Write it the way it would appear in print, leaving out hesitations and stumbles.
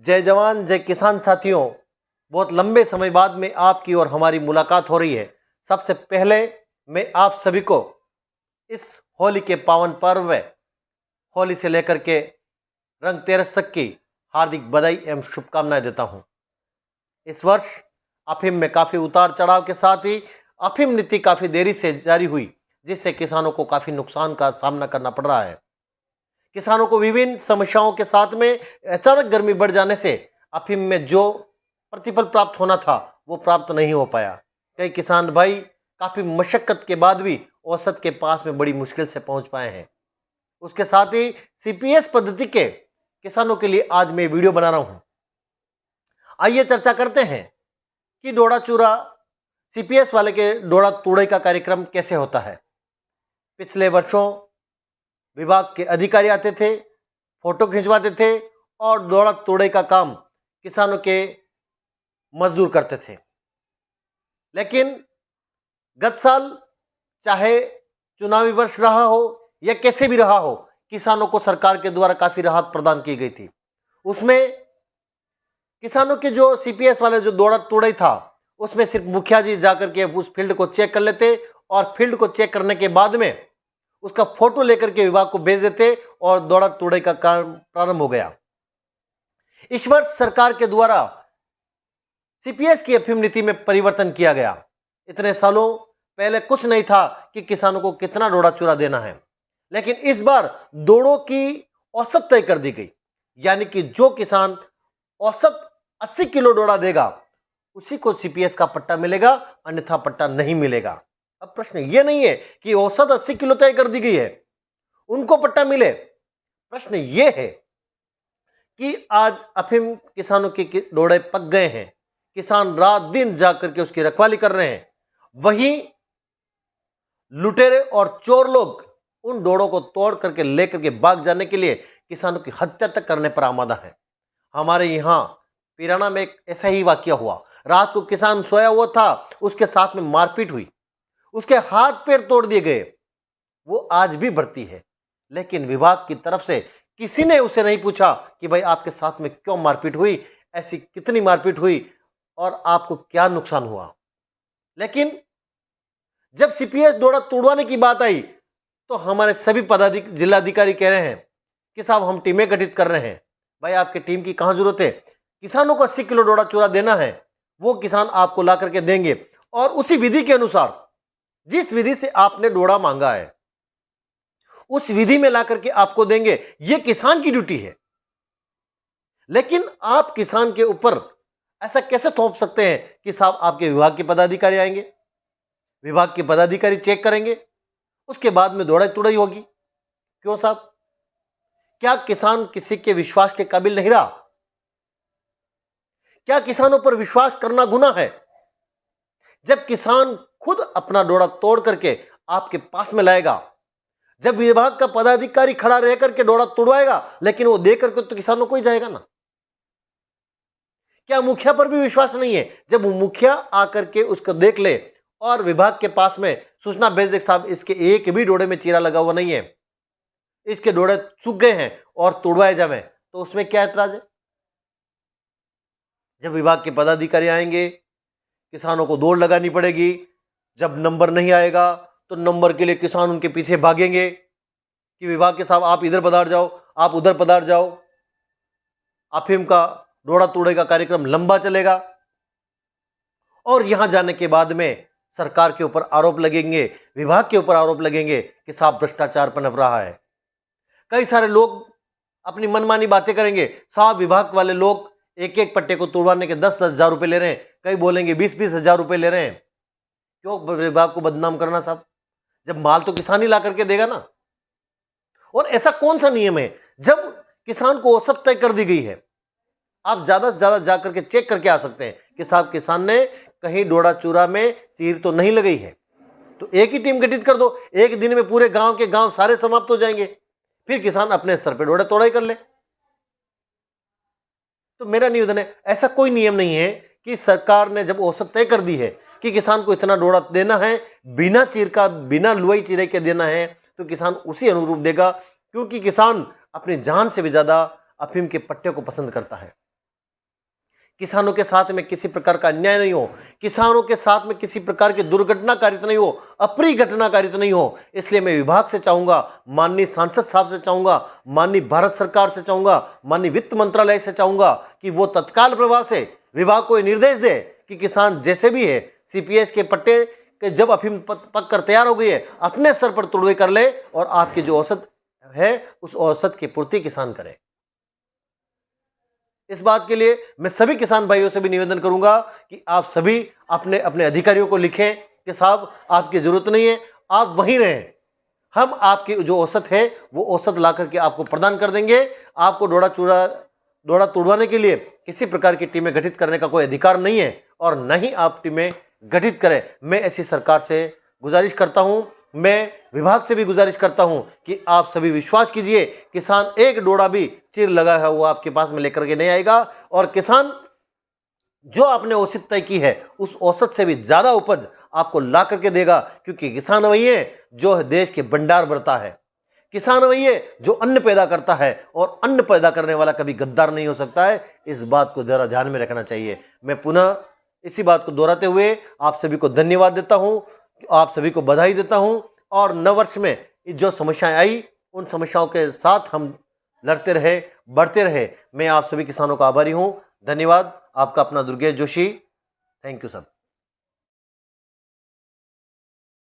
जय जवान जय किसान साथियों, बहुत लंबे समय बाद में आपकी और हमारी मुलाकात हो रही है। सबसे पहले मैं आप सभी को इस होली के पावन पर्व में होली से लेकर के रंग तेरस तक की हार्दिक बधाई एवं शुभकामनाएं देता हूं। इस वर्ष अफीम में काफ़ी उतार चढ़ाव के साथ ही अफीम नीति काफ़ी देरी से जारी हुई, जिससे किसानों को काफ़ी नुकसान का सामना करना पड़ रहा है। किसानों को विभिन्न समस्याओं के साथ में अचानक गर्मी बढ़ जाने से अफीम में जो प्रतिफल प्राप्त होना था वो प्राप्त नहीं हो पाया। कई किसान भाई काफ़ी मशक्कत के बाद भी औसत के पास में बड़ी मुश्किल से पहुंच पाए हैं। उसके साथ ही सीपीएस पद्धति के किसानों के लिए आज मैं वीडियो बना रहा हूं। आइए चर्चा करते हैं कि डोड़ा चूरा सीपीएस वाले के डोड़ा तूड़े का कार्यक्रम कैसे होता है। पिछले वर्षों विभाग के अधिकारी आते थे, फोटो खिंचवाते थे और डोड़ा तोड़े का काम किसानों के मजदूर करते थे। लेकिन गत साल चाहे चुनावी वर्ष रहा हो या कैसे भी रहा हो, किसानों को सरकार के द्वारा काफ़ी राहत प्रदान की गई थी। उसमें किसानों के जो सीपीएस वाले जो डोड़ा तोड़े था, उसमें सिर्फ मुखिया जी जाकर के उस फील्ड को चेक कर लेते और फील्ड को चेक करने के बाद में उसका फोटो लेकर के विभाग को भेज देते और दौड़ा तोड़े का काम प्रारंभ हो गया। इस वर्ष सरकार के द्वारा सीपीएस की अफीम नीति में परिवर्तन किया गया। इतने सालों पहले कुछ नहीं था कि किसानों को कितना डोड़ा चूरा देना है, लेकिन इस बार दोड़ों की औसत तय कर दी गई, यानी कि जो किसान औसत 80 किलो डोड़ा देगा उसी को सीपीएस का पट्टा मिलेगा, अन्यथा पट्टा नहीं मिलेगा। अब प्रश्न ये नहीं है कि औसत 80 किलो तय कर दी गई है, उनको पट्टा मिले। प्रश्न ये है कि आज अफीम किसानों के डोड़े पक गए हैं, किसान रात दिन जाकर के उसकी रखवाली कर रहे हैं, वहीं लुटेरे और चोर लोग उन डोड़ों को तोड़ करके लेकर के भाग जाने के लिए किसानों की हत्या तक करने पर आमादा है। हमारे यहाँ पिराना में एक ऐसा ही वाकया हुआ। रात को किसान सोया हुआ था, उसके साथ में मारपीट हुई, उसके हाथ पैर तोड़ दिए गए। वो आज भी भर्ती है, लेकिन विभाग की तरफ से किसी ने उसे नहीं पूछा कि भाई आपके साथ में क्यों मारपीट हुई, ऐसी कितनी मारपीट हुई और आपको क्या नुकसान हुआ। लेकिन जब सीपीएस डोड़ा तोड़वाने की बात आई तो हमारे सभी जिलाधिकारी कह रहे हैं कि साहब हम टीमें गठित कर रहे हैं। भाई आपकी टीम की कहाँ जरूरत है? किसानों को 80 किलो डोड़ा चूरा देना है, वो किसान आपको ला करके देंगे और उसी विधि के अनुसार, जिस विधि से आपने डोड़ा मांगा है उस विधि में ला करके आपको देंगे। यह किसान की ड्यूटी है। लेकिन आप किसान के ऊपर ऐसा कैसे थोप सकते हैं कि साहब आपके विभाग के पदाधिकारी आएंगे, विभाग के पदाधिकारी चेक करेंगे, उसके बाद में दौड़ा तुड़ाई होगी? क्यों साहब? क्या किसान किसी के विश्वास के काबिल नहीं रहा? क्या किसानों पर विश्वास करना गुनाह है? जब किसान खुद अपना डोड़ा तोड़ करके आपके पास में लाएगा, जब विभाग का पदाधिकारी खड़ा रह करके डोड़ा तोड़वाएगा, लेकिन वो दे करके तो किसानों को ही जाएगा ना। क्या मुखिया पर भी विश्वास नहीं है? जब मुखिया आकर के उसको देख ले और विभाग के पास में सूचना भेज दे, साहब इसके एक भी डोड़े में चीरा लगा हुआ नहीं है, इसके डोड़े सूख गए हैं और तोड़वाए जावे, तो उसमें क्या ऐतराज है? जब विभाग के पदाधिकारी आएंगे, किसानों को दौड़ लगानी पड़ेगी। जब नंबर नहीं आएगा तो नंबर के लिए किसान उनके पीछे भागेंगे कि विभाग के साहब आप इधर पधार जाओ, आप उधर पधार जाओ। अफीम का डोड़ा तोड़े का कार्यक्रम लंबा चलेगा और यहां जाने के बाद में सरकार के ऊपर आरोप लगेंगे, विभाग के ऊपर आरोप लगेंगे कि साहब भ्रष्टाचार पनप रहा है। कई सारे लोग अपनी मनमानी बातें करेंगे, साहब विभाग वाले लोग एक एक पट्टे को तोड़वाने के 10-10 हजार रुपए ले रहे हैं, कई बोलेंगे 20-20 हजार रुपए ले रहे हैं। क्यों विभाग को बदनाम करना साहब? जब माल तो किसान ही ला करके देगा ना। और ऐसा कौन सा नियम है जब किसान को औसत तय कर दी गई है? आप ज्यादा से ज्यादा जाकर के चेक करके आ सकते हैं कि साहब किसान ने कहीं डोड़ा चूरा में चीर तो नहीं लगाई है, तो एक ही टीम गठित कर दो। एक दिन में पूरे गांव के गांव सारे समाप्त हो जाएंगे, फिर किसान अपने स्तर पर डोड़ा तोड़ाई कर ले। तो मेरा निवेदन है, ऐसा कोई नियम नहीं है कि सरकार ने जब औसत तय कर दी है कि किसान को इतना डोड़ा देना है, बिना चीर का, बिना लुआई चिरे के देना है, तो किसान उसी अनुरूप देगा, क्योंकि किसान अपनी जान से भी ज्यादा अफीम के पट्टे को पसंद करता है। किसानों के साथ में किसी प्रकार का अन्याय नहीं हो, किसानों के साथ में किसी प्रकार की दुर्घटनाकारिता नहीं हो, अप्रिय घटनाकारिता नहीं हो। इसलिए मैं विभाग से चाहूंगा, माननीय सांसद साहब से चाहूंगा, माननीय भारत सरकार से चाहूंगा, माननीय वित्त मंत्रालय से चाहूंगा कि वो तत्काल प्रभाव से विभाग को निर्देश दे कि किसान जैसे भी है सीपीएस के पट्टे के जब अफीम पक कर तैयार हो गई है अपने स्तर पर तुड़वे कर ले और आपकी जो औसत है उस औसत की पूर्ति किसान करे। इस बात के लिए मैं सभी किसान भाइयों से भी निवेदन करूंगा कि आप सभी अपने अपने अधिकारियों को लिखें कि साहब आपकी जरूरत नहीं है, आप वहीं रहें, हम आपकी जो औसत है वो औसत ला करके आपको प्रदान कर देंगे। आपको डोड़ा तुड़वाने के लिए किसी प्रकार की टीमें गठित करने का कोई अधिकार नहीं है और न ही आप टीमें गठित करें। मैं ऐसी सरकार से गुजारिश करता हूं, मैं विभाग से भी गुजारिश करता हूं कि आप सभी विश्वास कीजिए, किसान एक डोड़ा भी चिर लगा है वो आपके पास में लेकर के नहीं आएगा और किसान जो आपने औसत तय की है उस औसत से भी ज्यादा उपज आपको ला करके देगा, क्योंकि किसान वही है जो देश के भंडार भरता है, किसान वही है जो अन्न पैदा करता है और अन्न पैदा करने वाला कभी गद्दार नहीं हो सकता है। इस बात को जरा ध्यान में रखना चाहिए। मैं पुनः इसी बात को दोहराते हुए आप सभी को धन्यवाद देता हूं, आप सभी को बधाई देता हूं और नववर्ष में जो समस्याएं आई उन समस्याओं के साथ हम लड़ते रहे, बढ़ते रहे। मैं आप सभी किसानों का आभारी हूं। धन्यवाद। आपका अपना दुर्गेश जोशी। थैंक यू सब।